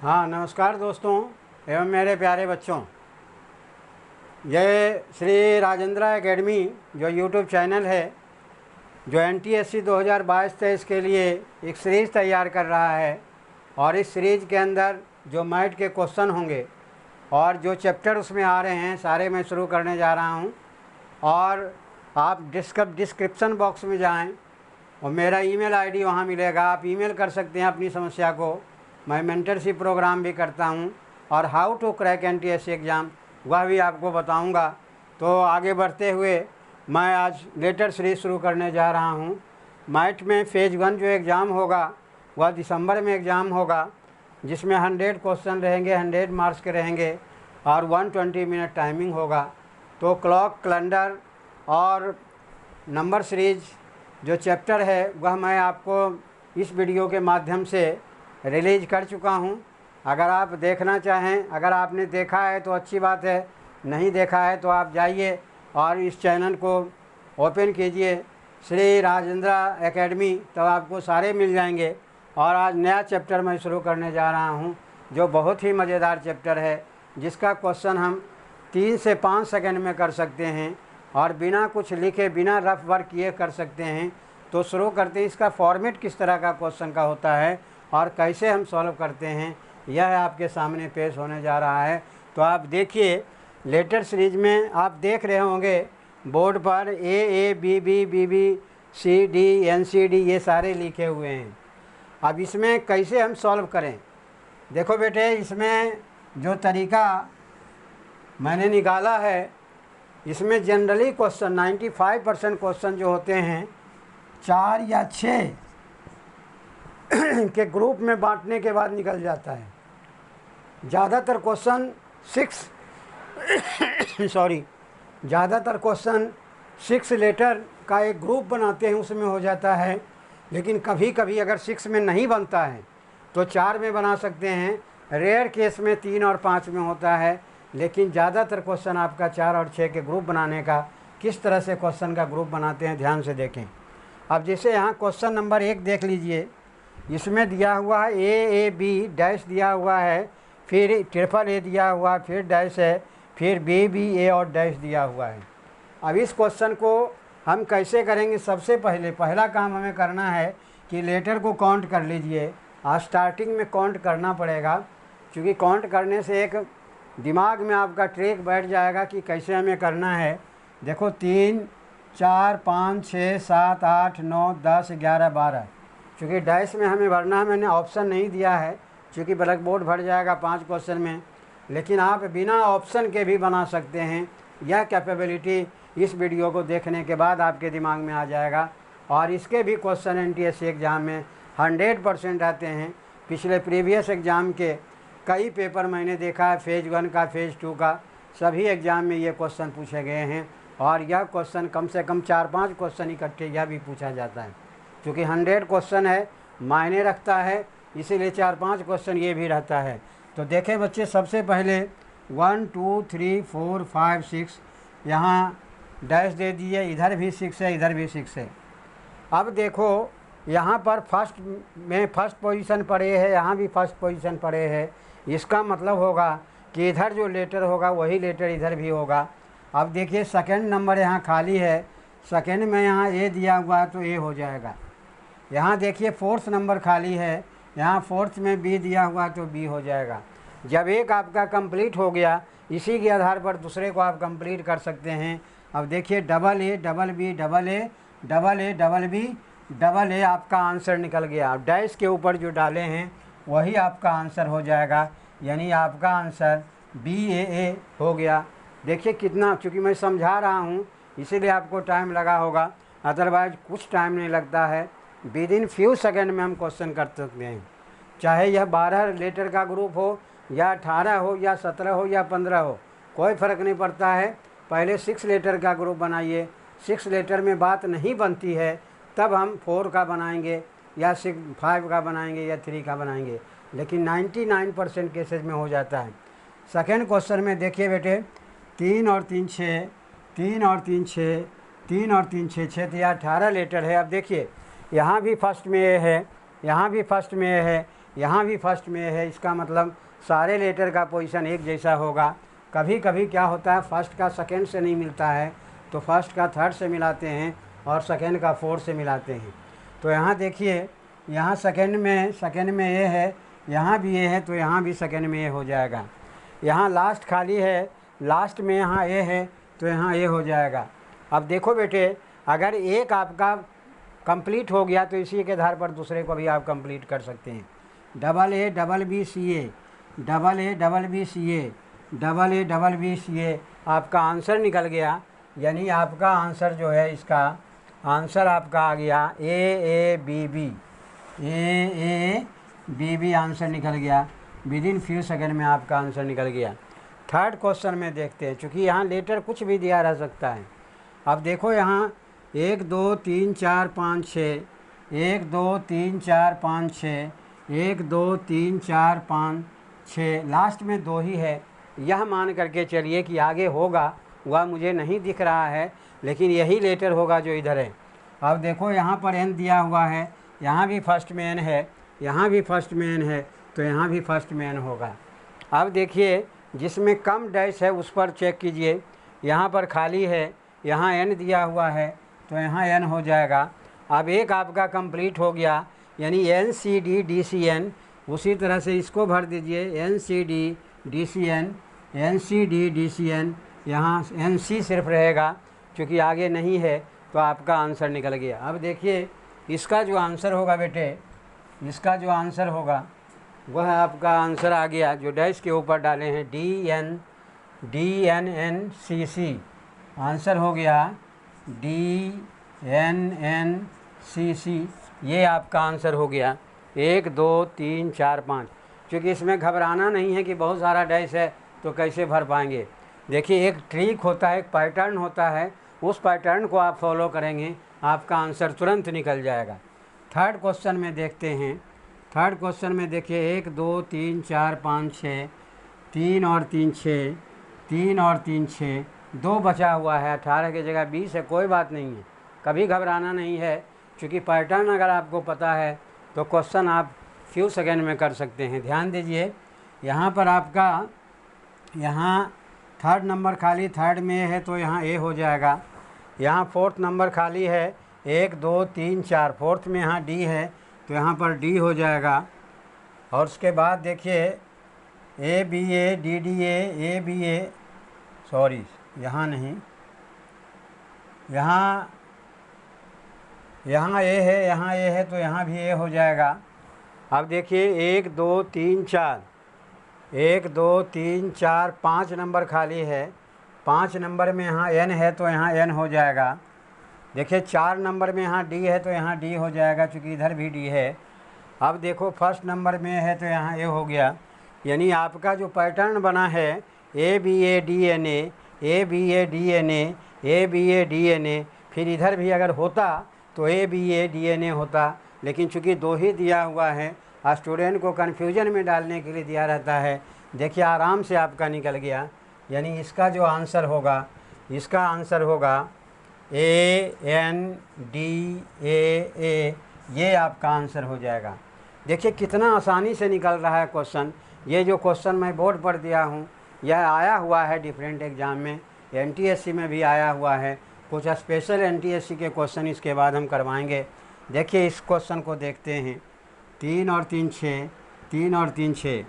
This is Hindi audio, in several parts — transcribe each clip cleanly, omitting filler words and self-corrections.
हाँ, नमस्कार दोस्तों एवं मेरे प्यारे बच्चों। ये श्री राजेंद्र एकेडमी जो यूट्यूब चैनल है, जो एनटीएससी 2022-23 के लिए एक सीरीज़ तैयार कर रहा है और इस सीरीज़ के अंदर जो मैथ के क्वेश्चन होंगे और जो चैप्टर उसमें आ रहे हैं सारे मैं शुरू करने जा रहा हूँ। और आप डिस्क्रिप्शन बॉक्स में जाएं और मेरा ईमेल आईडी वहाँ मिलेगा, आप ईमेल कर सकते हैं अपनी समस्या को। मैं मेंटरशिप प्रोग्राम भी करता हूँ और how to crack NTSC exam वह भी आपको बताऊँगा। तो आगे बढ़ते हुए मैं आज लेटर सीरीज शुरू करने जा रहा हूँ। मैथ में फेज 1 जो एग्ज़ाम होगा वह दिसंबर में एग्ज़ाम होगा, जिसमें 100 क्वेश्चन रहेंगे, 100 मार्क्स के रहेंगे और 120 मिनट टाइमिंग होगा। तो क्लॉक, कैलेंडर और नंबर सीरीज जो चैप्टर है वह मैं आपको इस वीडियो के माध्यम से रिलीज कर चुका हूं। अगर आप देखना चाहें, अगर आपने देखा है तो अच्छी बात है, नहीं देखा है तो आप जाइए और इस चैनल को ओपन कीजिए, श्री राजेंद्र एकेडमी, तब आपको सारे मिल जाएंगे। और आज नया चैप्टर मैं शुरू करने जा रहा हूं जो बहुत ही मज़ेदार चैप्टर है, जिसका क्वेश्चन हम 3 से 5 सेकंड में कर सकते हैं और बिना कुछ लिखे, बिना रफ वर्क किए कर सकते हैं। तो शुरू करते हैं। इसका फॉर्मेट किस तरह का क्वेश्चन का होता है और कैसे हम सॉल्व करते हैं, यह आपके सामने पेश होने जा रहा है। तो आप देखिए, लेटर सीरीज में आप देख रहे होंगे बोर्ड पर A B B B B C D N C D ये सारे लिखे हुए हैं। अब इसमें कैसे हम सॉल्व करें, देखो बेटे, इसमें जो तरीका मैंने निकाला है, इसमें जनरली क्वेश्चन 95% क्वेश्चन जो होते हैं 4 या 6 के ग्रुप में बांटने के बाद निकल जाता है। ज़्यादातर क्वेश्चन 6 लेटर का एक ग्रुप बनाते हैं, उसमें हो जाता है। लेकिन कभी कभी अगर 6 में नहीं बनता है तो 4 में बना सकते हैं। रेयर केस में 3 और 5 में होता है, लेकिन ज़्यादातर क्वेश्चन आपका 4 और 6 के ग्रुप बनाने का, किस तरह से क्वेश्चन का ग्रुप बनाते हैं ध्यान से देखें। अब जैसे यहाँ क्वेश्चन नंबर 1 देख लीजिए, इसमें दिया हुआ है ए बी डैश दिया हुआ है, फिर ट्रिपल ए दिया हुआ, फिर डैश है, फिर बी बी ए और डैश दिया हुआ है। अब इस क्वेश्चन को हम कैसे करेंगे, सबसे पहला काम हमें करना है कि लेटर को काउंट कर लीजिए। आज स्टार्टिंग में काउंट करना पड़ेगा, क्योंकि काउंट करने से एक दिमाग में आपका ट्रैक बैठ जाएगा कि कैसे हमें करना है। देखो 3 4 5 6 7 8 9 10 11 12, चूँकि डैश में हमें भरना है, मैंने ऑप्शन नहीं दिया है क्योंकि ब्लैक बोर्ड भर जाएगा 5 क्वेश्चन में। लेकिन आप बिना ऑप्शन के भी बना सकते हैं। यह कैपेबिलिटी इस वीडियो को देखने के बाद आपके दिमाग में आ जाएगा। और इसके भी क्वेश्चन एनटीएससी एग्ज़ाम में 100% आते हैं। पिछले प्रीवियस एग्ज़ाम के कई पेपर मैंने देखा है, फेज 1 का, फेज 2 का, सभी एग्ज़ाम में ये क्वेश्चन पूछे गए हैं। और यह क्वेश्चन कम से कम 4-5 क्वेश्चन इकट्ठे यह भी पूछा जाता है, क्योंकि 100 क्वेश्चन है, मायने रखता है, इसीलिए 4-5 क्वेश्चन ये भी रहता है। तो देखें बच्चे, सबसे पहले 1 2 3 4 5 6 यहाँ डैश दे दिए, इधर भी 6 है, इधर भी 6 है। अब देखो यहाँ पर फर्स्ट पोजीशन पड़े है, यहाँ भी फर्स्ट पोजीशन पड़े है। इसका मतलब होगा कि इधर जो लेटर होगा वही लेटर इधर भी होगा। अब देखिए सेकंड नंबर यहाँ खाली है, सेकंड में यहाँ ए दिया हुआ है तो ए हो जाएगा। यहाँ देखिए फोर्थ नंबर खाली है, यहाँ फोर्थ में बी दिया हुआ है तो बी हो जाएगा। जब एक आपका कंप्लीट हो गया, इसी के आधार पर दूसरे को आप कंप्लीट कर सकते हैं। अब देखिए double A double B double A double A double B double A आपका आंसर निकल गया। अब डैश के ऊपर जो डाले हैं वही आपका आंसर हो जाएगा, यानी आपका आंसर BAA हो गया। देखिए कितना, चूँकि मैं समझा रहा हूँ इसीलिए आपको टाइम लगा होगा, अदरवाइज कुछ टाइम नहीं लगता है। विदिन फ्यू सेकेंड में हम क्वेश्चन कर सकते हैं, चाहे यह 12 लेटर का ग्रुप हो या 18 हो या 17 हो या 15 हो, कोई फ़र्क नहीं पड़ता है। पहले 6 लेटर का ग्रुप बनाइए। 6 लेटर में बात नहीं बनती है तब हम 4 का बनाएंगे या 5 का बनाएंगे या 3 का बनाएंगे, लेकिन 99% केसेज में हो जाता है। सेकेंड क्वेश्चन में देखिए बेटे, 3 और 3 6, 3 और 3 6, 3 और 3 6 6, तो यह 18 लेटर है। अब देखिए यहाँ भी फर्स्ट में ए है, यहाँ भी फर्स्ट में ए है, यहाँ भी फर्स्ट में है, इसका मतलब सारे लेटर का पोजीशन एक जैसा होगा। कभी कभी क्या होता है, फर्स्ट का सेकंड से नहीं मिलता है तो फर्स्ट का थर्ड से मिलाते हैं और सेकंड का फोर्थ से मिलाते हैं। तो यहाँ देखिए, यहाँ सेकंड में ए है, यहाँ भी ए है तो यहाँ भी सेकंड में ए हो जाएगा। यहाँ लास्ट खाली है, लास्ट में यहाँ ए है तो यहाँ ए हो जाएगा। अब देखो बेटे, अगर एक आपका कंप्लीट हो गया तो इसी के आधार पर दूसरे को भी आप कंप्लीट कर सकते हैं। Double A double B C A, double A double B C A, double A double B C A, आपका आंसर निकल गया। यानी आपका आंसर जो है, इसका आंसर आपका आ गया A B B, A B B answer निकल गया। विद इन फ्यू सेकेंड में आपका आंसर निकल गया। थर्ड क्वेश्चन में देखते हैं, चूँकि यहाँ लेटर कुछ भी दिया रह सकता है। अब देखो यहाँ 1 2 3 4 5 6, 1 2 3 4 5 6, 1 2 3 4 5 6, लास्ट में 2 ही है। यह मान करके चलिए कि आगे होगा, वह मुझे नहीं दिख रहा है, लेकिन यही लेटर होगा जो इधर है। अब देखो यहाँ पर एन दिया हुआ है, यहाँ भी फर्स्ट में एन है, यहाँ भी फर्स्ट में एन है तो यहाँ भी फर्स्ट में एन होगा। अब देखिए, जिसमें कम डैश है उस पर चेक कीजिए। यहाँ पर खाली है, यहाँ एन दिया हुआ है तो यहाँ एन हो जाएगा। अब एक आपका कंप्लीट हो गया, यानी N C D D C N. उसी तरह से इसको भर दीजिए, N C D D C N, N C D D C N. यहाँ एन सी सिर्फ रहेगा, क्योंकि आगे नहीं है तो आपका आंसर निकल गया। अब देखिए, इसका जो आंसर होगा बेटे, इसका जो आंसर होगा वह आपका आंसर आ गया जो डैश के ऊपर डाले हैं, डी एन एन सी सी। आंसर हो गया DNNCC, ये आपका आंसर हो गया। 1 2 3 4 5। क्योंकि इसमें घबराना नहीं है कि बहुत सारा डैश है तो कैसे भर पाएंगे। देखिए, एक ट्रिक होता है, एक पैटर्न होता है, उस पैटर्न को आप फॉलो करेंगे, आपका आंसर तुरंत निकल जाएगा। थर्ड क्वेश्चन में देखते हैं। थर्ड क्वेश्चन में देखिए, 1 2 3 4 5 6, 3 और 3 6, 3 और 3 6, 2 बचा हुआ है। 18 की जगह 20 है, कोई बात नहीं है, कभी घबराना नहीं है। क्योंकि पैटर्न अगर आपको पता है तो क्वेश्चन आप फ्यू सेकेंड में कर सकते हैं। ध्यान दीजिए, यहाँ पर आपका यहाँ थर्ड नंबर खाली, थर्ड में है तो यहाँ ए हो जाएगा। यहाँ फोर्थ नंबर खाली है, 1 2 3 4, फोर्थ में यहाँ डी है तो यहाँ पर डी हो जाएगा। और उसके बाद देखिए, A B A D D A B A, sorry यहाँ नहीं, यहाँ ए है, यहाँ ए है तो यहाँ भी ए हो जाएगा। अब देखिए, 1 2 3 4, 1 2 3 4, 5 नंबर खाली है, 5 नंबर में यहाँ एन है तो यहाँ एन हो जाएगा। देखिए, 4 नंबर में यहाँ डी है तो यहाँ डी हो जाएगा, क्योंकि इधर भी डी है। अब देखो, फर्स्ट नंबर में है तो यहाँ ए हो गया। यानी आपका जो पैटर्न बना है, A B A D N A, A B A D N A, A B A D N A, फिर इधर भी अगर होता तो A B A D N A होता, लेकिन चूँकि 2 ही दिया हुआ है, स्टूडेंट को कन्फ्यूजन में डालने के लिए दिया रहता है। देखिए, आराम से आपका निकल गया। यानी इसका जो आंसर होगा, इसका आंसर होगा ANDAA, ये आपका आंसर हो जाएगा। देखिए कितना आसानी से निकल रहा है क्वेश्चन। ये जो क्वेश्चन मैं बोर्ड पर दिया हूँ, यह आया हुआ है डिफरेंट एग्ज़ाम में, NTSC में भी आया हुआ है। कुछ स्पेशल NTSC के क्वेश्चन इसके बाद हम करवाएंगे। देखिए, इस क्वेश्चन को देखते हैं। 3 और 3 6, 3 और 3 6।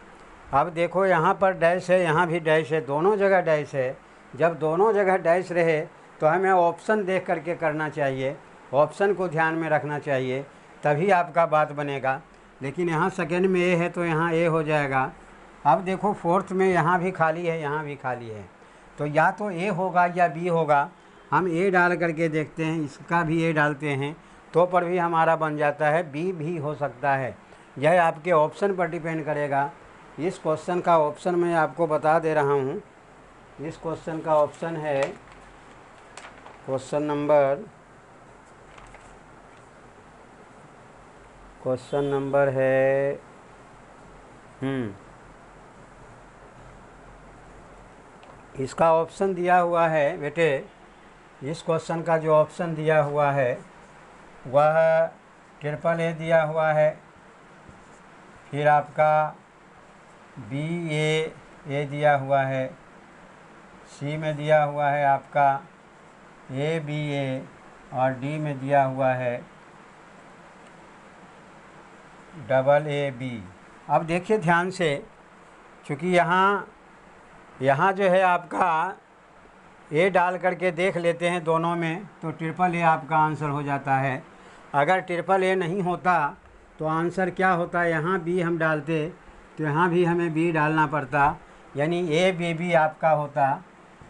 अब देखो, यहाँ पर डैश है, यहाँ भी डैश है, दोनों जगह डैश है। जब दोनों जगह डैश रहे तो हमें ऑप्शन देख करके करना चाहिए, ऑप्शन को ध्यान में रखना चाहिए, तभी आपका बात बनेगा। लेकिन यहाँ सेकेंड में ए है तो यहाँ ए हो जाएगा। अब देखो, फोर्थ में यहाँ भी खाली है, यहाँ भी खाली है, तो या तो ए होगा या बी होगा। हम ए डाल करके देखते हैं, इसका भी ए डालते हैं तो पर भी हमारा बन जाता है, बी भी हो सकता है। यह आपके ऑप्शन पर डिपेंड करेगा। इस क्वेश्चन का ऑप्शन मैं आपको बता दे रहा हूँ। इस क्वेश्चन का ऑप्शन है क्वेश्चन नंबर है इसका ऑप्शन दिया हुआ है बेटे। इस क्वेश्चन का जो ऑप्शन दिया हुआ है वह ट्रिपल ए दिया हुआ है, फिर आपका बी ए दिया हुआ है, सी में दिया हुआ है आपका ए बी ए, और डी में दिया हुआ है डबल ए बी। अब देखिए ध्यान से, चूँकि यहाँ जो है आपका ए डाल करके देख लेते हैं दोनों में, तो ट्रिपल ए आपका आंसर हो जाता है। अगर ट्रिपल ए नहीं होता तो आंसर क्या होता, यहाँ बी हम डालते तो यहाँ भी हमें बी डालना पड़ता, यानी ए बी बी आपका होता,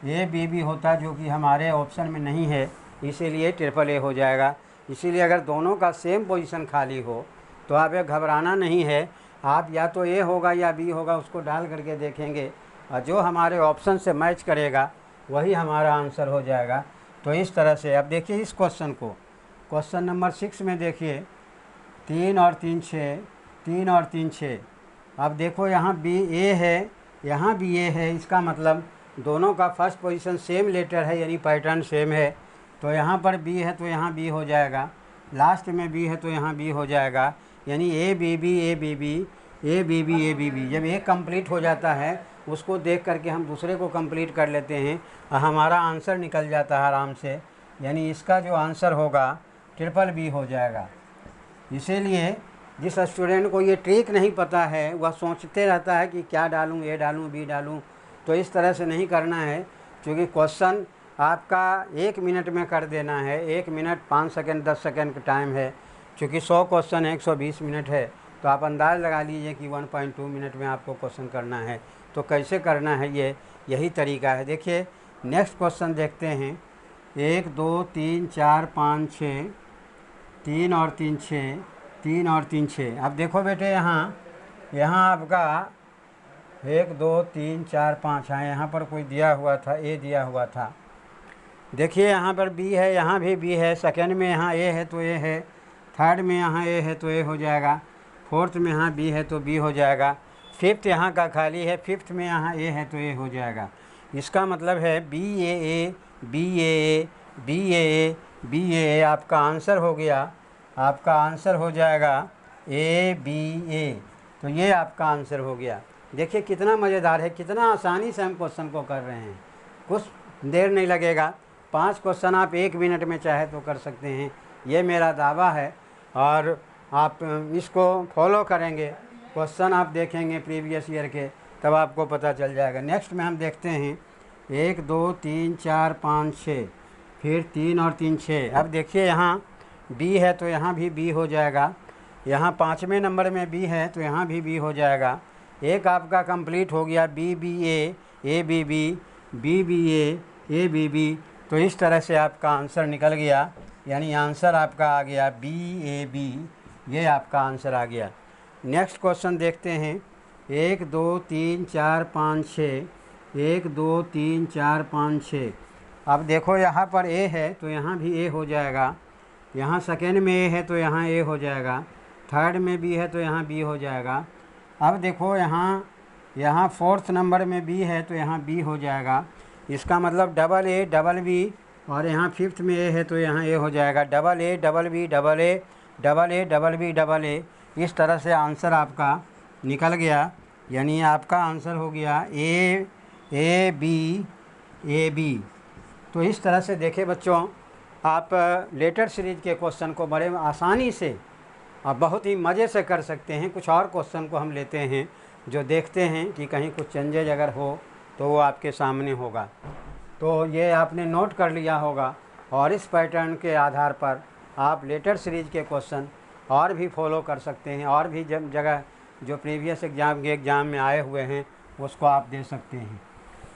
ए बी बी होता, जो कि हमारे ऑप्शन में नहीं है, इसीलिए ट्रिपल ए हो जाएगा। इसीलिए अगर दोनों का सेम पोजीशन खाली हो तो आप ये घबराना नहीं है, आप या तो ए होगा या बी होगा उसको डाल करके देखेंगे, और जो हमारे ऑप्शन से मैच करेगा वही हमारा आंसर हो जाएगा। तो इस तरह से अब देखिए इस क्वेश्चन को, क्वेश्चन नंबर 6 में देखिए 3 और 3 6, 3 और 3 6। अब देखो यहाँ बी ए है, यहाँ भी ए है, इसका मतलब दोनों का फर्स्ट पोजीशन सेम लेटर है, यानी पैटर्न सेम है। तो यहाँ पर बी है तो यहाँ बी हो जाएगा, लास्ट में बी है तो यहाँ बी हो जाएगा, यानी A B B A B B A B B A B B. जब एक कंप्लीट हो जाता है उसको देख करके हम दूसरे को कंप्लीट कर लेते हैं और हमारा आंसर निकल जाता है आराम से, यानी इसका जो आंसर होगा ट्रिपल बी हो जाएगा। इसीलिए जिस स्टूडेंट को ये ट्रिक नहीं पता है वह सोचते रहता है कि क्या डालूँ, ए डालूँ बी डालूँ, तो इस तरह से नहीं करना है, क्योंकि क्वेश्चन आपका 1 मिनट में कर देना है। 1 मिनट 5 सेकंड 10 सेकंड का टाइम है, क्योंकि 100 क्वेश्चन 120 मिनट है, तो आप अंदाज़ लगा लीजिए कि 1.2 मिनट में आपको क्वेश्चन करना है। तो कैसे करना है यही तरीका है। देखिए नेक्स्ट क्वेश्चन देखते हैं, 1 2 3 4 5 6, 3 और 3 6, 3 और 3 6। अब देखो बेटे यहाँ आपका 1 2 3 4 5 है, यहाँ पर कोई दिया हुआ था, ए दिया हुआ था। देखिए यहाँ पर बी है, यहाँ भी बी है, सेकेंड में यहाँ ए है तो ए है, थर्ड में यहाँ ए है तो ए हो जाएगा, फोर्थ में यहाँ बी है तो बी हो जाएगा, फिफ्थ यहाँ का खाली है, फिफ्थ में यहाँ ए है तो ए हो जाएगा। इसका मतलब है B A B A B A B A आपका आंसर हो गया, आपका आंसर हो जाएगा ए बी ए। तो ये आपका आंसर हो गया। देखिए कितना मज़ेदार है, कितना आसानी से हम क्वेश्चन को कर रहे हैं, कुछ देर नहीं लगेगा। 5 क्वेश्चन आप 1 मिनट में चाहे तो कर सकते हैं, ये मेरा दावा है। और आप इसको फॉलो करेंगे, क्वेश्चन आप देखेंगे प्रीवियस ईयर के, तब आपको पता चल जाएगा। नेक्स्ट में हम देखते हैं 1 2 3 4 5 6, फिर 3 और 3 6। अब देखिए यहाँ बी है तो यहाँ भी बी हो जाएगा, यहाँ 5वें नंबर में बी है तो यहाँ भी बी हो जाएगा। एक आपका कंप्लीट हो गया, B B A B B B B A B B. तो इस तरह से आपका आंसर निकल गया, यानी आंसर आपका आ गया बी ए बी, ये आपका आंसर आ गया। नेक्स्ट क्वेश्चन देखते हैं, 1 2 3 4 5 6, 1 2 3 4 5 6। अब देखो यहाँ पर ए है तो यहाँ भी ए हो जाएगा, यहाँ सेकेंड में ए है तो यहाँ ए हो जाएगा, थर्ड में बी है तो यहाँ बी हो जाएगा। अब देखो यहाँ फोर्थ नंबर में बी है तो यहाँ बी हो जाएगा, इसका मतलब डबल ए डबल बी, और यहाँ फिफ्थ में ए है तो यहाँ ए हो जाएगा, double A double B double A double A double B double A. इस तरह से आंसर आपका निकल गया, यानी आपका आंसर हो गया ए बी। तो इस तरह से देखें बच्चों, आप लेटर सीरीज के क्वेश्चन को बड़े आसानी से और बहुत ही मज़े से कर सकते हैं। कुछ और क्वेश्चन को हम लेते हैं जो देखते हैं कि कहीं कुछ चेंजेज अगर हो तो वो आपके सामने होगा। तो ये आपने नोट कर लिया होगा, और इस पैटर्न के आधार पर आप लेटर सीरीज के क्वेश्चन और भी फॉलो कर सकते हैं, और भी जगह जो प्रीवियस एग्ज़ाम में आए हुए हैं उसको आप दे सकते हैं।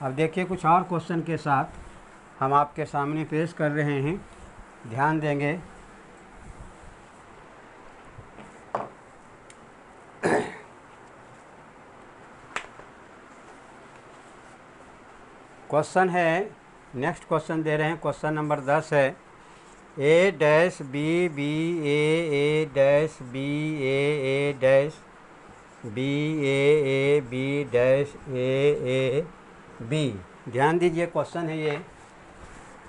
अब देखिए कुछ और क्वेश्चन के साथ हम आपके सामने पेश कर रहे हैं, ध्यान देंगे। क्वेश्चन है, नेक्स्ट क्वेश्चन दे रहे हैं, क्वेश्चन नंबर 10 है, A dash B B A dash B A dash B A B dash A B. ध्यान दीजिए क्वेश्चन है ये।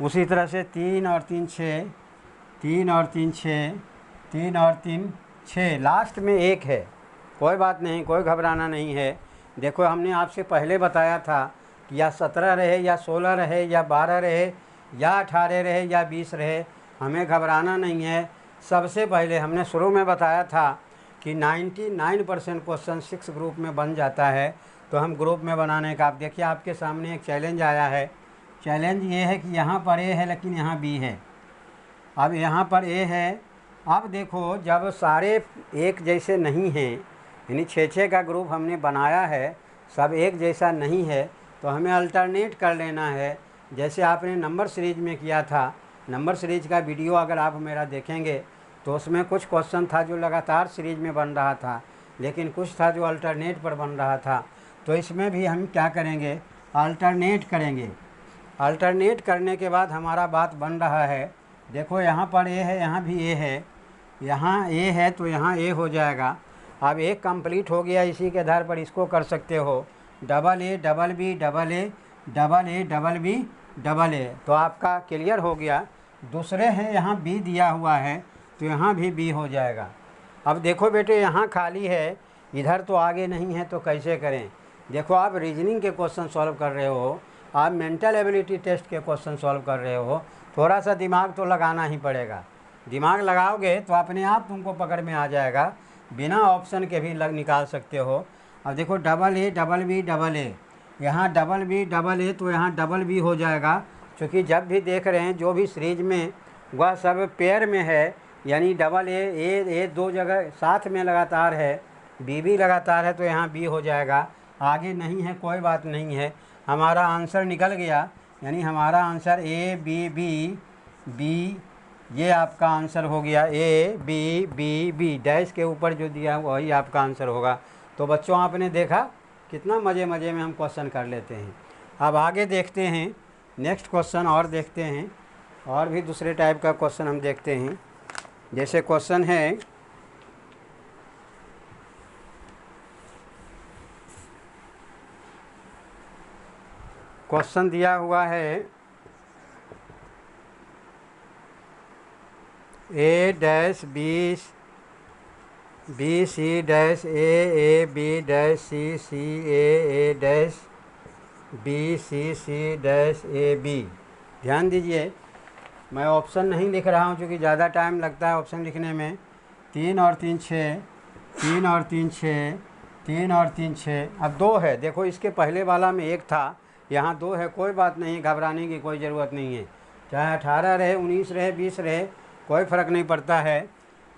उसी तरह से 3 और 3 6, 3 और 3 6, 3 और 3 6, लास्ट में 1 है, कोई बात नहीं, कोई घबराना नहीं है। देखो हमने आपसे पहले बताया था कि या 17 रहे या 16 रहे या 12 रहे या 18 रहे या 20 रहे, हमें घबराना नहीं है। सबसे पहले हमने शुरू में बताया था कि 99% क्वेश्चन 6 ग्रुप में बन जाता है। तो हम ग्रुप में बनाने का, आप देखिए आपके सामने एक चैलेंज आया है। चैलेंज ये है कि यहाँ पर ए है लेकिन यहाँ बी है। अब यहाँ पर ए है। अब देखो जब सारे एक जैसे नहीं हैं, यानी 6-6 का ग्रुप हमने बनाया है, सब एक जैसा नहीं है, तो हमें अल्टरनेट कर लेना है। जैसे आपने नंबर सीरीज में किया था, नंबर सीरीज का वीडियो अगर आप मेरा देखेंगे तो उसमें कुछ क्वेश्चन था जो लगातार सीरीज में बन रहा था, लेकिन कुछ था जो अल्टरनेट पर बन रहा था। तो इसमें भी हम क्या करेंगे, अल्टरनेट करेंगे। अल्टरनेट करने के बाद हमारा बात बन रहा है। देखो यहाँ पर ए है, यहाँ भी ए है, यहाँ ए है तो यहाँ ए हो जाएगा। अब एक कंप्लीट हो गया, इसी के आधार पर इसको कर सकते हो double A double B double A double A double B double A, तो आपका क्लियर हो गया। दूसरे हैं यहाँ बी दिया हुआ है तो यहाँ भी बी हो जाएगा। अब देखो बेटे यहाँ खाली है, इधर तो आगे नहीं है, तो कैसे करें। देखो आप रीजनिंग के क्वेश्चन सॉल्व कर रहे हो, आप मेंटल एबिलिटी टेस्ट के क्वेश्चन सॉल्व कर रहे हो, थोड़ा सा दिमाग तो लगाना ही पड़ेगा। दिमाग लगाओगे तो अपने आप तुमको पकड़ में आ जाएगा, बिना ऑप्शन के भी निकाल सकते हो। अब देखो double A double B double A, यहाँ डबल बी डबल ए तो यहाँ डबल बी हो जाएगा। क्योंकि जब भी देख रहे हैं जो भी सीरीज में वह सब पेयर में है, यानी डबल ए दो जगह साथ में लगातार है, बी भी लगातार है, तो यहाँ बी हो जाएगा। आगे नहीं है कोई बात नहीं है, हमारा आंसर निकल गया। यानी हमारा answer A B B B, ये आपका आंसर हो गया। A B B B dash के ऊपर जो दिया वही आपका आंसर होगा। तो बच्चों आपने देखा कितना मज़े मज़े में हम क्वेश्चन कर लेते हैं। अब आगे देखते हैं नेक्स्ट क्वेश्चन, और देखते हैं और भी दूसरे टाइप का क्वेश्चन हम देखते हैं। जैसे क्वेश्चन है क्वेश्चन दिया हुआ है A dash B B C dash A B dash C A dash B C dash A B. ध्यान दीजिए, मैं ऑप्शन नहीं लिख रहा हूँ क्योंकि ज़्यादा टाइम लगता है ऑप्शन लिखने में। 3 और 3 6, 3 और 3 6, 3 और 3 6। अब 2 है, देखो इसके पहले वाला में 1 था, यहाँ 2 है। कोई बात नहीं, घबराने की कोई ज़रूरत नहीं है। चाहे 18 रहे, 19 रहे, 20 रहे, कोई फ़र्क नहीं पड़ता है।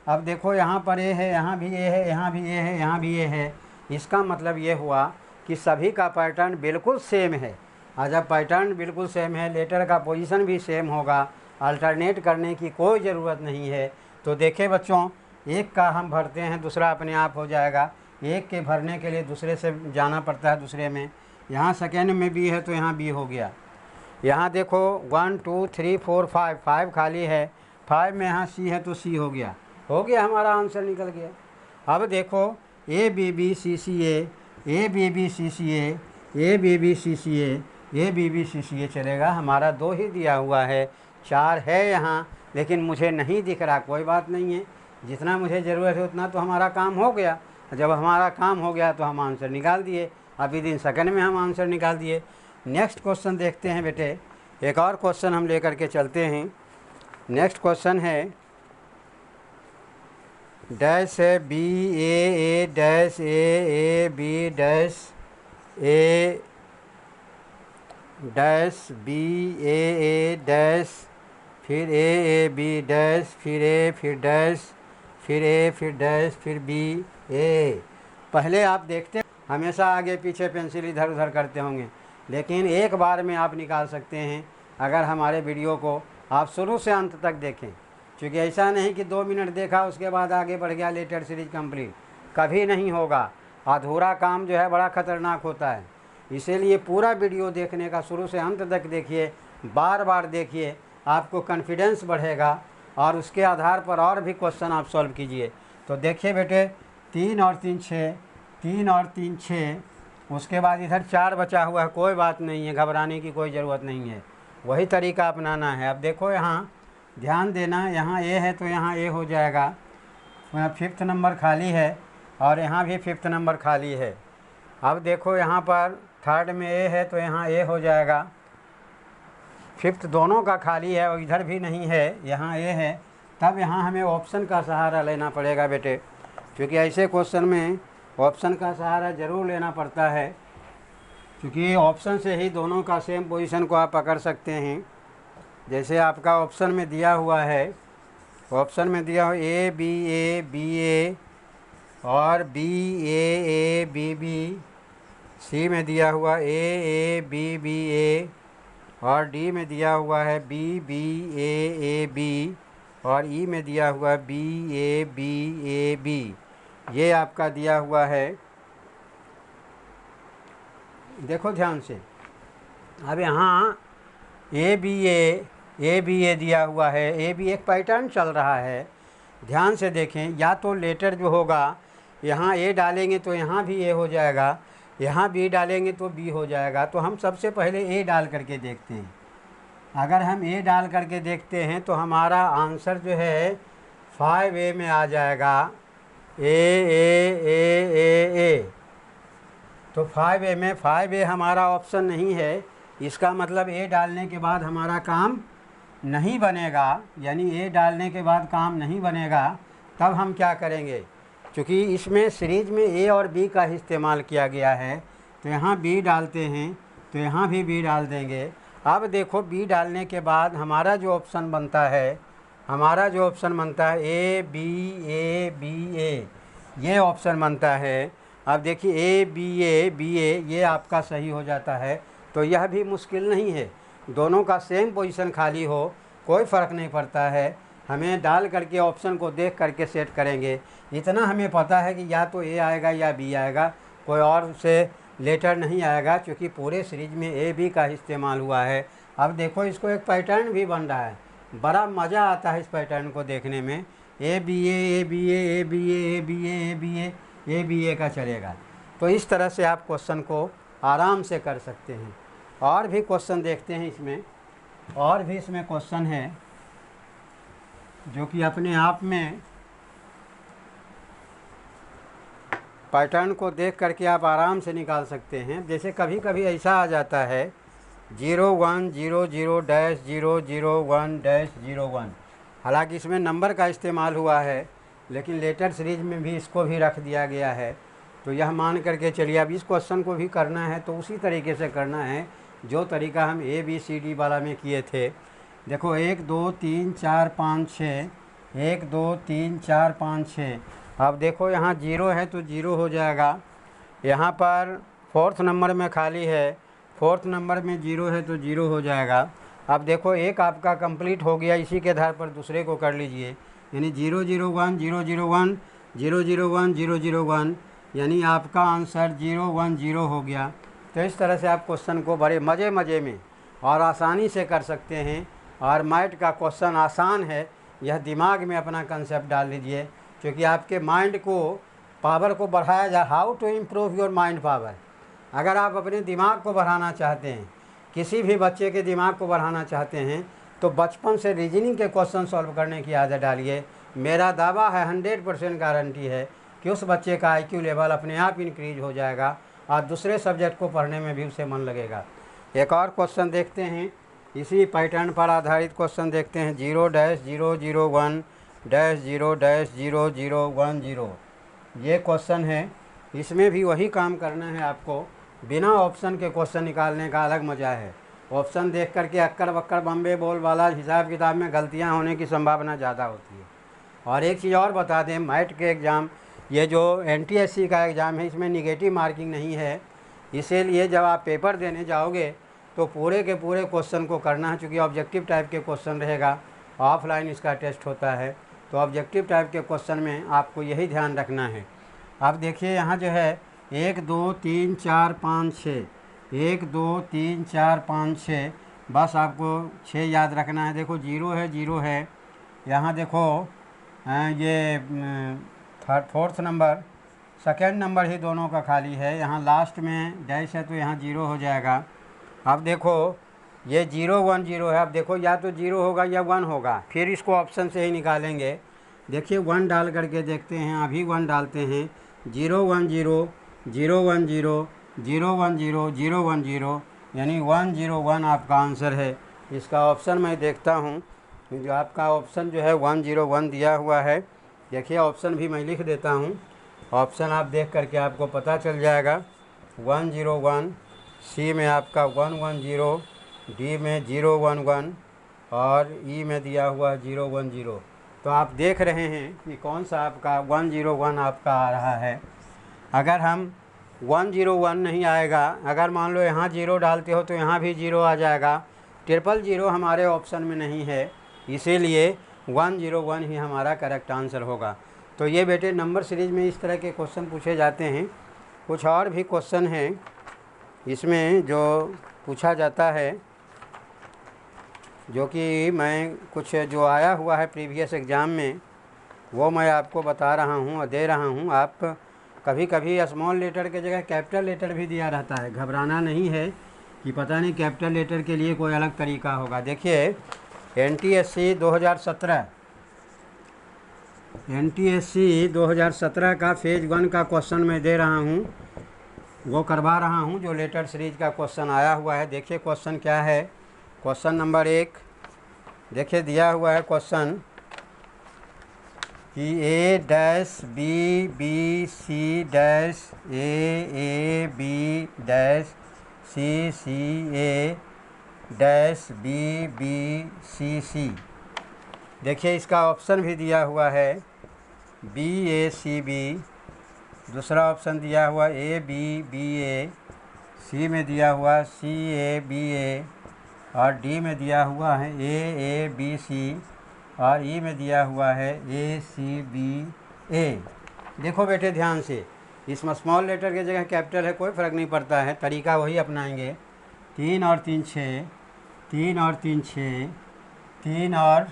अब देखो यहाँ पर ए है, यहाँ भी ए है, यहाँ भी ए है, यहाँ भी ए है। इसका मतलब ये हुआ कि सभी का पैटर्न बिल्कुल सेम है। और जब पैटर्न बिल्कुल सेम है, लेटर का पोजीशन भी सेम होगा, अल्टरनेट करने की कोई ज़रूरत नहीं है। तो देखें बच्चों, एक का हम भरते हैं, दूसरा अपने आप हो जाएगा। एक के भरने के लिए दूसरे से जाना पड़ता है दूसरे में। यहाँ सेकेंड में बी है तो यहाँ बी हो गया। यहाँ देखो 1 2 3 4 5, 5 खाली है, 5 में यहाँ सी है तो सी हो गया हमारा आंसर निकल गया। अब देखो A B B C C A B B C C A B B C C A B B C C चलेगा। हमारा 2 ही दिया हुआ है, 4 है यहाँ, लेकिन मुझे नहीं दिख रहा। कोई बात नहीं है, जितना मुझे ज़रूरत है उतना तो हमारा काम हो गया। जब हमारा काम हो गया तो हम आंसर निकाल दिए, अभी दिन सेकंड में हम आंसर निकाल दिए। नेक्स्ट क्वेश्चन देखते हैं बेटे, एक और क्वेश्चन हम लेकर के चलते हैं। नेक्स्ट क्वेश्चन है डैश है B A dash A B dash A dash B A dash फिर ए बी डैश फिर ए फिर डैश फिर ए फिर डैश फिर बी ए। पहले आप देखते हमेशा आगे पीछे पेंसिल इधर उधर करते होंगे, लेकिन एक बार में आप निकाल सकते हैं अगर हमारे वीडियो को आप शुरू से अंत तक देखें। क्योंकि ऐसा नहीं कि 2 मिनट देखा उसके बाद आगे बढ़ गया लेटर सीरीज कंप्लीट, कभी नहीं होगा। अधूरा काम जो है बड़ा ख़तरनाक होता है, इसीलिए पूरा वीडियो देखने का शुरू से अंत तक देखिए, बार बार देखिए, आपको कॉन्फिडेंस बढ़ेगा और उसके आधार पर और भी क्वेश्चन आप सॉल्व कीजिए। तो देखिए बेटे 3 और 3 6, 3 और 3 6, उसके बाद इधर 4 बचा हुआ है। कोई बात नहीं है, घबराने की कोई ज़रूरत नहीं है, वही तरीका अपनाना है। अब देखो यहाँ ध्यान देना, यहाँ ए है तो यहाँ ए हो जाएगा। 5th नंबर खाली है, और यहाँ भी 5th नंबर खाली है। अब देखो यहाँ पर 3rd में ए है तो यहाँ ए हो जाएगा, 5th दोनों का खाली है और इधर भी नहीं है, यहाँ ए है। तब यहाँ हमें ऑप्शन का सहारा लेना पड़ेगा बेटे, क्योंकि ऐसे क्वेश्चन में ऑप्शन का सहारा ज़रूर लेना पड़ता है, क्योंकि ऑप्शन से ही दोनों का सेम पोजीशन को आप पकड़ सकते हैं। जैसे आपका ऑप्शन में दिया हुआ है, ऑप्शन में दिया हुआ ए बी ए और बी बी, सी में दिया हुआ ए बी ए और डी में दिया हुआ है बी ए बी और ई में दिया हुआ बी ए बी। ये आपका दिया हुआ है, देखो ध्यान से। अब यहाँ ए बी ए दिया हुआ है, ए बी एक पैटर्न चल रहा है, ध्यान से देखें। या तो लेटर जो होगा, यहाँ ए डालेंगे तो यहाँ भी ए हो जाएगा, यहाँ बी डालेंगे तो बी हो जाएगा। तो हम सबसे पहले ए डाल करके देखते हैं। अगर हम ए डाल करके देखते हैं तो हमारा आंसर जो है 5A में आ जाएगा, ए। तो 5A में 5A हमारा ऑप्शन नहीं है, इसका मतलब ए डालने के बाद हमारा काम नहीं बनेगा, यानी ए डालने के बाद काम नहीं बनेगा। तब हम क्या करेंगे, क्योंकि इसमें सीरीज में ए और बी का इस्तेमाल किया गया है, तो यहाँ बी डालते हैं तो यहाँ भी बी डाल देंगे। अब देखो बी डालने के बाद हमारा जो ऑप्शन बनता है, ए बी ए, ये ऑप्शन बनता है। अब देखिए ए बी ए, ये आपका सही हो जाता है। तो यह भी मुश्किल नहीं है, दोनों का सेम पोजीशन खाली हो कोई फ़र्क नहीं पड़ता है, हमें डाल करके ऑप्शन को देख करके सेट करेंगे। इतना हमें पता है कि या तो ए आएगा या बी आएगा, कोई और से लेटर नहीं आएगा, क्योंकि पूरे सीरीज में ए बी का इस्तेमाल हुआ है। अब देखो इसको एक पैटर्न भी बन रहा है, बड़ा मज़ा आता है इस पैटर्न को देखने में। ए बी ए का चलेगा। तो इस तरह से आप क्वेश्चन को आराम से कर सकते हैं। और भी क्वेश्चन देखते हैं इसमें, और भी इसमें क्वेश्चन है जो कि अपने आप में पैटर्न को देख करके आप आराम से निकाल सकते हैं। जैसे कभी कभी ऐसा आ जाता है 0100-001-001। हालांकि इसमें नंबर का इस्तेमाल हुआ है, लेकिन लेटर सीरीज में भी इसको भी रख दिया गया है। तो यह मान करके चलिए, अब इस क्वेश्चन को भी करना है तो उसी तरीके से करना है जो तरीका हम ABCD वाला में किए थे। देखो 1 2 3 4 5 6, 1 2 3 4 5 6। अब देखो यहाँ 0 है तो 0 हो जाएगा, यहाँ पर 4th नंबर में खाली है, 4th नंबर में 0 है तो 0 हो जाएगा। अब देखो एक आपका कंप्लीट हो गया, इसी के आधार पर दूसरे को कर लीजिए, यानी 001 001 001 001, यानी आपका आंसर 010 हो गया। तो इस तरह से आप क्वेश्चन को बड़े मज़े में और आसानी से कर सकते हैं। और मैथ का क्वेश्चन आसान है, यह दिमाग में अपना कंसेप्ट डाल लीजिए, क्योंकि आपके माइंड को पावर को बढ़ाया जाए। How to improve your mind power. अगर आप अपने दिमाग को बढ़ाना चाहते हैं, किसी भी बच्चे के दिमाग को बढ़ाना चाहते हैं, तो बचपन से रीजनिंग के क्वेश्चन सॉल्व करने की आदत डालिए। मेरा दावा है, 100% गारंटी है कि उस बच्चे का IQ लेवल अपने आप इंक्रीज हो जाएगा और दूसरे सब्जेक्ट को पढ़ने में भी उसे मन लगेगा। एक और क्वेश्चन देखते हैं, इसी पैटर्न पर आधारित क्वेश्चन देखते हैं। 0-001-0-0-0010। ये क्वेश्चन है, इसमें भी वही काम करना है आपको। बिना ऑप्शन के क्वेश्चन निकालने का अलग मज़ा है। ऑप्शन देख करके अक्कर बक्कर बम्बे बोल वाला हिसाब किताब में गलतियां होने की संभावना ज़्यादा होती है। और एक चीज़ और बता दें, मैथ के एग्ज़ाम, ये जो NTSC का एग्ज़ाम है, इसमें निगेटिव मार्किंग नहीं है। इसीलिए जब आप पेपर देने जाओगे तो पूरे के पूरे क्वेश्चन को करना है, क्योंकि ऑब्जेक्टिव टाइप के क्वेश्चन रहेगा, ऑफलाइन इसका टेस्ट होता है। तो ऑब्जेक्टिव टाइप के क्वेश्चन में आपको यही ध्यान रखना है। अब देखिए यहाँ जो है 1 2 3 4 5 6, 1 2 3 4 5 6, बस आपको 6 याद रखना है। देखो 0 है 0 है, यहाँ देखो ये 4th नंबर, 2nd नंबर ही दोनों का खाली है, यहाँ लास्ट में डैश है तो यहाँ 0 हो जाएगा। अब देखो ये 010 है, अब देखो या तो 0 होगा या 1 होगा, फिर इसको ऑप्शन से ही निकालेंगे। देखिए 1 डाल करके देखते हैं, अभी 1 डालते हैं 010 010 010 010, यानी 101 आपका आंसर है। इसका ऑप्शन मैं देखता हूँ, जो आपका ऑप्शन जो है 101 दिया हुआ है। देखिए ऑप्शन भी मैं लिख देता हूँ, ऑप्शन आप देख करके आपको पता चल जाएगा। 101, सी में आपका 110, डी में 011 और ई में दिया हुआ 010। तो आप देख रहे हैं कि कौन सा आपका 101 आपका आ रहा है। अगर हम 101 नहीं आएगा, अगर मान लो यहाँ 0 डालते हो तो यहाँ भी 0 आ जाएगा। 000 हमारे ऑप्शन में नहीं है, इसीलिए 101 ही हमारा करेक्ट आंसर होगा। तो ये बेटे नंबर सीरीज में इस तरह के क्वेश्चन पूछे जाते हैं। कुछ और भी क्वेश्चन हैं इसमें जो पूछा जाता है, जो कि मैं कुछ जो आया हुआ है प्रीवियस एग्ज़ाम में वो मैं आपको बता रहा हूँ और दे रहा हूँ। आप कभी कभी स्मॉल लेटर के जगह कैपिटल लेटर भी दिया रहता है, घबराना नहीं है कि पता नहीं कैपिटल लेटर के लिए कोई अलग तरीका होगा। देखिए NTSC 2017 का फेज 1 का क्वेश्चन मैं दे रहा हूँ, वो करवा रहा हूँ जो लेटर सीरीज का क्वेश्चन आया हुआ है। देखिए क्वेश्चन क्या है। क्वेश्चन नंबर 1 देखिए दिया हुआ है क्वेश्चन कि A-B-B-C-A-A-B-C-C। देखिए इसका ऑप्शन भी दिया हुआ है BACB, दूसरा ऑप्शन दिया हुआ ABBA, सी में दिया हुआ CABA और डी में दिया हुआ है AABC और ई में दिया हुआ है ACBA। देखो बेटे ध्यान से, इसमें स्मॉल लेटर की जगह कैपिटल है, कोई फ़र्क नहीं पड़ता है, तरीका वही अपनाएंगे। 3 और 3 6, 3 और 3 6, 3 और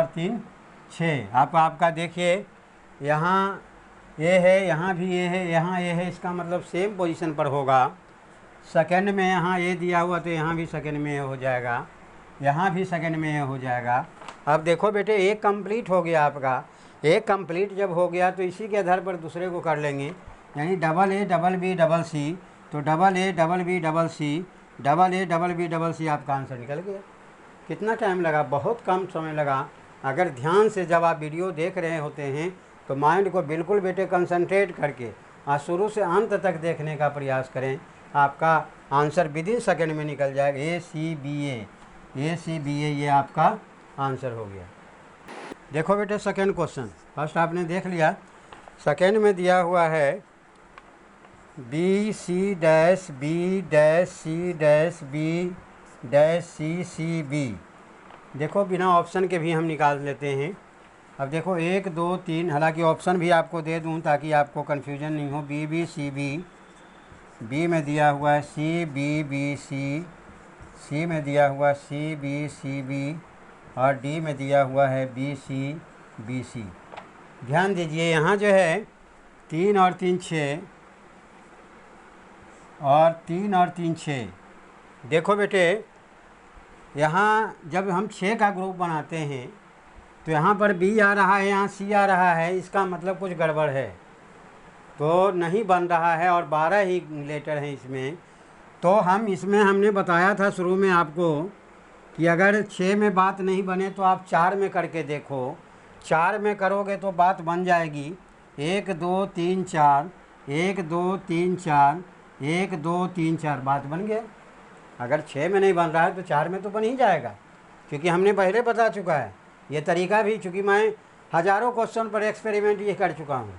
3 6। आपका देखिए यहाँ ए है, यहाँ भी ए है, यहाँ ए है, इसका मतलब सेम पोजीशन पर होगा। सेकंड में यहाँ ए दिया हुआ तो यहाँ भी सेकंड में ए हो जाएगा, यहाँ भी सेकंड में ए हो जाएगा। अब देखो बेटे एक कंप्लीट हो गया आपका। एक कंप्लीट जब हो गया तो इसी के आधार पर दूसरे को कर लेंगे, यानी double A double B double C, तो double A double B double C, double A double B double C, आपका आंसर निकल गया। कितना टाइम लगा? बहुत कम समय लगा। अगर ध्यान से जब आप वीडियो देख रहे होते हैं तो माइंड को बिल्कुल बेटे कंसंट्रेट करके शुरू से अंत तक देखने का प्रयास करें, आपका आंसर विद इन सेकेंड में निकल जाएगा। ACBA ये आपका आंसर हो गया। देखो बेटे सेकेंड क्वेश्चन, फर्स्ट आपने देख लिया, सेकेंड में दिया हुआ है BC-B-C-B-CCB। देखो बिना ऑप्शन के भी हम निकाल लेते हैं। अब देखो 1 2 3, हालांकि ऑप्शन भी आपको दे दूं ताकि आपको कन्फ्यूजन नहीं हो। BBCB, बी में दिया हुआ है CBBC, सी में दिया हुआ CBCB और डी में दिया हुआ है BCBC। ध्यान दीजिए यहाँ जो है 3 और 3 6 और 3 और 3 6। देखो बेटे यहाँ जब हम 6 का ग्रुप बनाते हैं तो यहाँ पर बी आ रहा है, यहाँ सी आ रहा है, इसका मतलब कुछ गड़बड़ है, तो नहीं बन रहा है और 12 ही लेटर हैं इसमें। तो हम इसमें हमने बताया था शुरू में आपको कि अगर 6 में बात नहीं बने तो आप 4 में करके देखो। 4 में करोगे तो बात बन जाएगी। 1 2 3 4, 1 2 3 4, 1 2 3 4, बात बन गया। अगर 6 में नहीं बन रहा है तो 4 में तो बन ही जाएगा, क्योंकि हमने पहले बता चुका है ये तरीका भी, चूँकि मैं हज़ारों क्वेश्चन पर एक्सपेरिमेंट ये कर चुका हूँ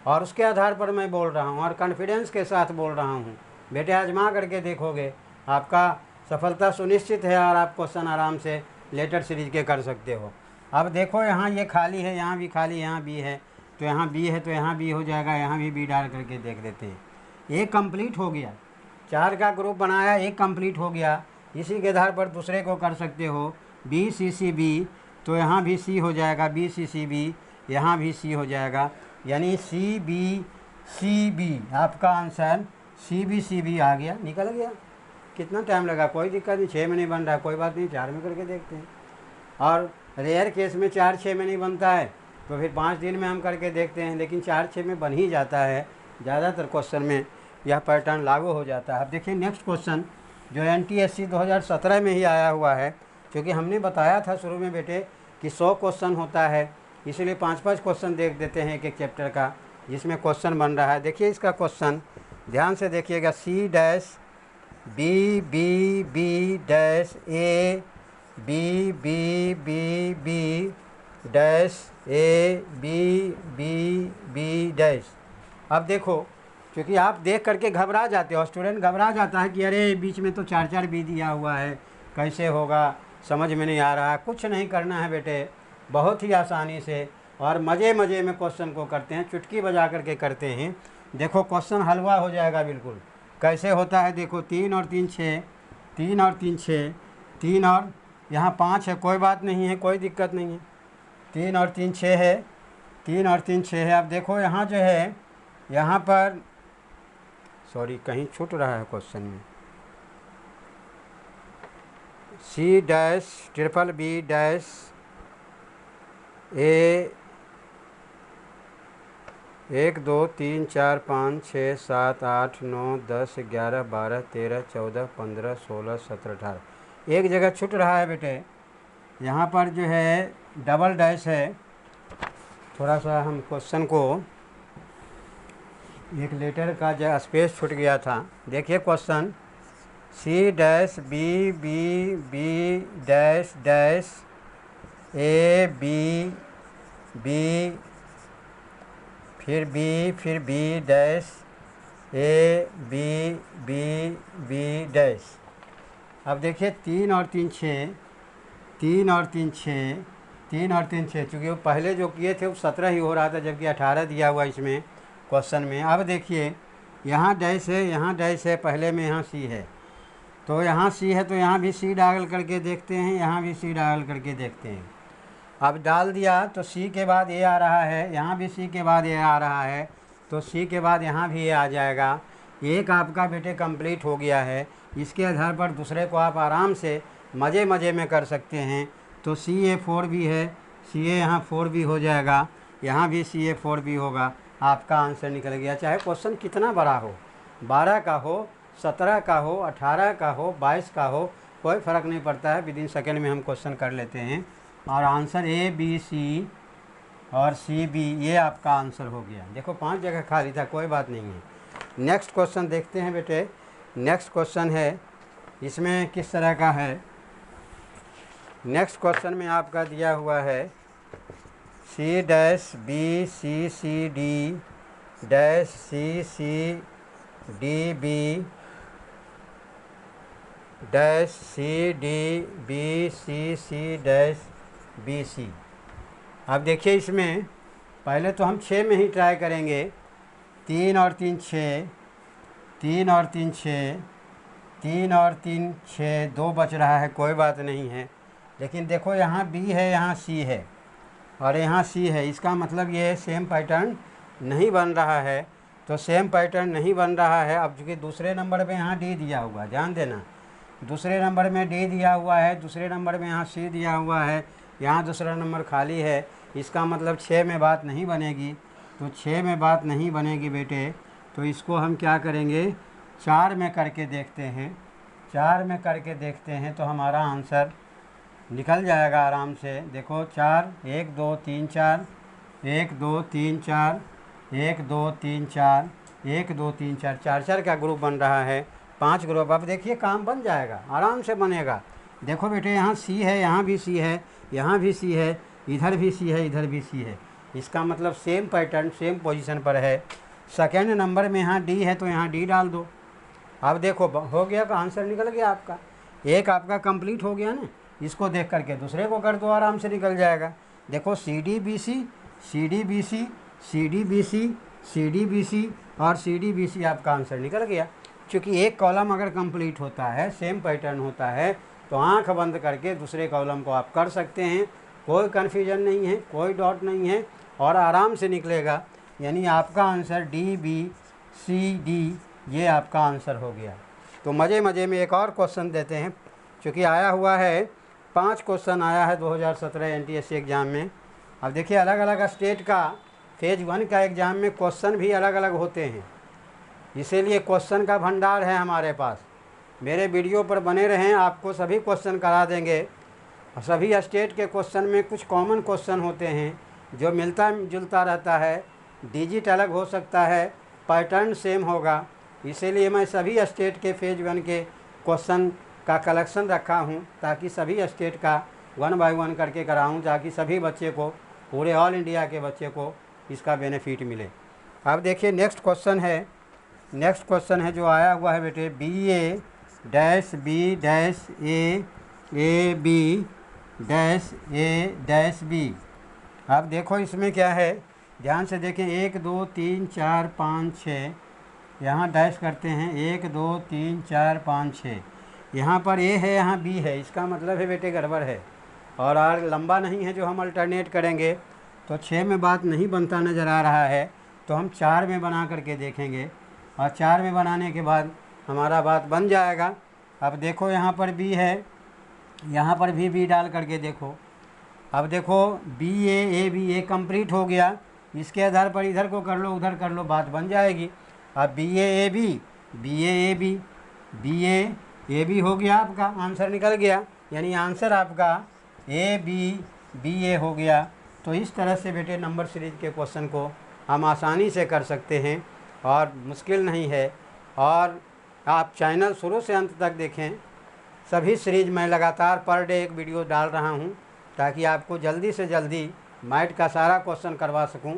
और उसके आधार पर मैं बोल रहा हूँ और कॉन्फिडेंस के साथ बोल रहा हूँ। बेटे आजमा करके देखोगे, आपका सफलता सुनिश्चित है और आप क्वेश्चन आराम से लेटर सीरीज के कर सकते हो। अब देखो यहाँ ये खाली है, यहाँ भी खाली, यहाँ बी है, तो यहाँ बी है तो यहाँ बी हो जाएगा, यहाँ भी बी डाल करके देख लेते हैं। एक कंप्लीट हो गया, 4 का ग्रुप बनाया, एक कंप्लीट हो गया। इसी के आधार पर दूसरे को कर सकते हो। BCCB, तो यहाँ भी सी हो जाएगा, BCCB, यहाँ भी सी हो जाएगा, यानी CBCB आपका आंसर CBCB आ गया, निकल गया। कितना टाइम लगा? कोई दिक्कत नहीं, 6 में नहीं बन रहा, कोई बात नहीं, 4 में करके देखते हैं। और रेयर केस में 4 6 में नहीं बनता है तो फिर 5 दिन में हम करके देखते हैं, लेकिन 4-6 में बन ही जाता है। ज़्यादातर क्वेश्चन में यह पैटर्न लागू हो जाता है। अब देखिए नेक्स्ट क्वेश्चन जो NTSC 2017 में ही आया हुआ है, क्योंकि हमने बताया था शुरू में बेटे कि 100 क्वेश्चन होता है, इसीलिए 5-5 क्वेश्चन देख देते हैं एक एक चैप्टर का, जिसमें क्वेश्चन बन रहा है। देखिए इसका क्वेश्चन ध्यान से देखिएगा, C-B-B-B-B-A-B-B-B-B-। अब देखो, क्योंकि आप देख करके घबरा जाते हो, स्टूडेंट घबरा जाता है कि अरे बीच में तो 4-4 बी दिया हुआ है, कैसे होगा, समझ में नहीं आ रहा। कुछ नहीं करना है बेटे, बहुत ही आसानी से और मज़े मज़े में क्वेश्चन को करते हैं, चुटकी बजा करके करते हैं। देखो क्वेश्चन हलवा हो जाएगा बिल्कुल। कैसे होता है देखो, 3 और 3 6, 3 और 3 6, 3 और यहाँ 5 है, कोई बात नहीं है, कोई दिक्कत नहीं है। 3 और 3 6 है, 3 और 3 6 है। अब देखो यहाँ जो है, यहाँ पर सॉरी कहीं छूट रहा है क्वेश्चन में, C-BB-A 1 2 3 4 5 6 7 8 9 10 11 12 13 14 15 16 17 18 एक जगह छूट रहा है बेटे। यहाँ पर जो है डबल डैश है, थोड़ा सा हम क्वेश्चन को एक लेटर का जो स्पेस छूट गया था। देखिए क्वेश्चन C-BB-A-B फिर B फिर B-A-B-B-B। अब देखिए 3 और 3 6, 3 और 3 6, 3 और 3 6, चूँकि वो पहले जो किए थे वो 17 ही हो रहा था, जबकि 18 दिया हुआ इसमें क्वेश्चन में। अब देखिए यहाँ डैश है, यहाँ डैश है, पहले में यहाँ C है, तो यहाँ C है तो यहाँ भी C डाल करके देखते हैं, यहाँ भी C डाल करके देखते हैं। अब डाल दिया तो C के बाद A आ रहा है, यहाँ भी C के बाद A आ रहा है, तो C के बाद यहाँ भी A आ जाएगा। एक आपका बेटे कंप्लीट हो गया है। इसके आधार पर दूसरे को आप आराम से मज़े मज़े में कर सकते हैं। तो CA4 भी है, CA यहाँ 4 भी हो जाएगा, यहाँ भी CA4 भी होगा। आपका आंसर निकल गया। चाहे क्वेश्चन कितना बड़ा हो, 12 का हो, 17 का हो, 18 का हो, 22 का हो, कोई फ़र्क नहीं पड़ता है। विदिन सेकेंड में हम क्वेश्चन कर लेते हैं और आंसर A-B-C और C-B ये आपका आंसर हो गया। देखो 5 जगह खाली था, कोई बात नहीं है। नेक्स्ट क्वेश्चन देखते हैं बेटे। नेक्स्ट क्वेश्चन है, इसमें किस तरह का है। नेक्स्ट क्वेश्चन में आपका दिया हुआ है C-BC-D-C-D-B-C-C-BC। अब देखिए इसमें पहले तो हम 6 में ही ट्राई करेंगे। 3 और 3 6, 3 और 3 6, 3 और 3 6, 2 बच रहा है, कोई बात नहीं है। लेकिन देखो यहाँ B है, यहाँ C है और यहाँ C है, इसका मतलब ये सेम पैटर्न नहीं बन रहा है। तो सेम पैटर्न नहीं बन रहा है। अब चूँकि दूसरे नंबर पे यहाँ D दिया हुआ है, ध्यान देना, दूसरे नंबर में D दिया हुआ है, दूसरे नंबर में यहाँ C दिया हुआ है, यहाँ दूसरा नंबर खाली है। इसका मतलब 6 में बात नहीं बनेगी। तो 6 में बात नहीं बनेगी बेटे, तो इसको हम क्या करेंगे, 4 में करके देखते हैं। 4 में करके देखते हैं तो हमारा आंसर निकल जाएगा आराम से। देखो 4 1 2 3 4, 1 2 3 4, 1 2 3 4, 1 2 3 4, 4 का ग्रुप बन रहा है, 5 ग्रुप। अब देखिए काम बन जाएगा, आराम से बनेगा। देखो बेटे यहाँ C है, यहाँ भी C है, यहाँ भी C है, इधर भी C है, इधर भी C है। इसका मतलब सेम पैटर्न सेम पोजीशन पर है। सेकेंड नंबर में यहाँ D है तो यहाँ D डाल दो। अब देखो हो गया, का आंसर निकल गया आपका। एक आपका कंप्लीट हो गया ना, इसको देख करके दूसरे को कर दो, आराम से निकल जाएगा। देखो CD-BC, CD-BC, CD-BC, CD-BC और CD-BC आपका आंसर निकल गया। क्योंकि एक कॉलम अगर कंप्लीट होता है, सेम पैटर्न होता है, तो आंख बंद करके दूसरे कॉलम को आप कर सकते हैं। कोई कन्फ्यूजन नहीं है, कोई डॉट नहीं है और आराम से निकलेगा। यानी आपका आंसर D-B-C-D ये आपका आंसर हो गया। तो मज़े मज़े में एक और क्वेश्चन देते हैं, क्योंकि आया हुआ है 5 क्वेश्चन आया है 2017 NTSC एग्ज़ाम में। अब देखिए अलग अलग स्टेट का फेज 1 का एग्ज़ाम में क्वेश्चन भी अलग अलग होते हैं, इसीलिए क्वेश्चन का भंडार है हमारे पास। मेरे वीडियो पर बने रहें, आपको सभी क्वेश्चन करा देंगे। और सभी स्टेट के क्वेश्चन में कुछ कॉमन क्वेश्चन होते हैं जो मिलता जुलता रहता है, डिजिट अलग हो सकता है, पैटर्न सेम होगा। इसीलिए मैं सभी स्टेट के फेज 1 के क्वेश्चन का कलेक्शन रखा हूँ, ताकि सभी स्टेट का 1 बाय 1 करके कराऊँ, ताकि सभी बच्चे को, पूरे ऑल इंडिया के बच्चे को इसका बेनिफिट मिले। अब देखिए नेक्स्ट क्वेश्चन है जो आया हुआ है बेटे, BA-B-A-A-B-A-B। अब देखो इसमें क्या है, ध्यान से देखें। 1 2 3 4 5 6, यहाँ डैश करते हैं। 1 2 3 4 5 6, यहाँ पर A है, यहाँ B है, इसका मतलब है बेटे गड़बड़ है। और आर लंबा नहीं है जो हम अल्टरनेट करेंगे, तो 6 में बात नहीं बनता नज़र आ रहा है, तो हम 4 में बना करके देखेंगे। और 4 में बनाने के बाद हमारा बात बन जाएगा। अब देखो यहाँ पर B है, यहाँ पर भी B डाल करके देखो। अब देखो BA-A-B कंप्लीट हो गया, इसके आधार पर इधर को कर लो, उधर कर लो, बात बन जाएगी। अब BA-A-B हो गया, आपका आंसर निकल गया, यानी आंसर आपका A-B-B-A हो गया। तो इस तरह से बेटे नंबर सीरीज के क्वेश्चन को हम आसानी से कर सकते हैं और मुश्किल नहीं है। और आप चैनल शुरू से अंत तक देखें, सभी सीरीज मैं लगातार पर डे एक वीडियो डाल रहा हूं, ताकि आपको जल्दी से जल्दी मैथ का सारा क्वेश्चन करवा सकूं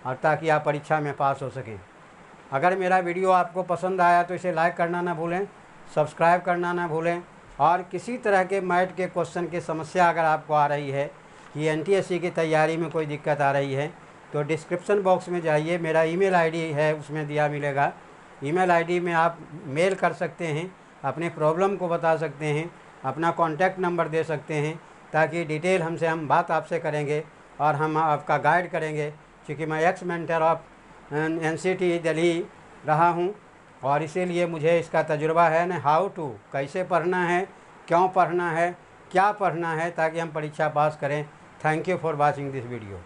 और ताकि आप परीक्षा में पास हो सकें। अगर मेरा वीडियो आपको पसंद आया तो इसे लाइक करना ना भूलें, सब्सक्राइब करना ना भूलें। और किसी तरह के मैथ के क्वेश्चन की समस्या अगर आपको आ रही है कि NTSC की तैयारी में कोई दिक्कत आ रही है, तो डिस्क्रिप्शन बॉक्स में जाइए, मेरा ईमेल आईडी है उसमें दिया मिलेगा। ईमेल आईडी में आप मेल कर सकते हैं, अपने प्रॉब्लम को बता सकते हैं, अपना कॉन्टैक्ट नंबर दे सकते हैं, ताकि डिटेल हम बात आपसे करेंगे और हम आपका गाइड करेंगे। क्योंकि मैं x mentor of NCT Delhi रहा हूं, और इसीलिए मुझे इसका तजुर्बा है न, हाउ टू, कैसे पढ़ना है, क्यों पढ़ना है, क्या पढ़ना है, ताकि हम परीक्षा पास करें। Thank you for watching this video.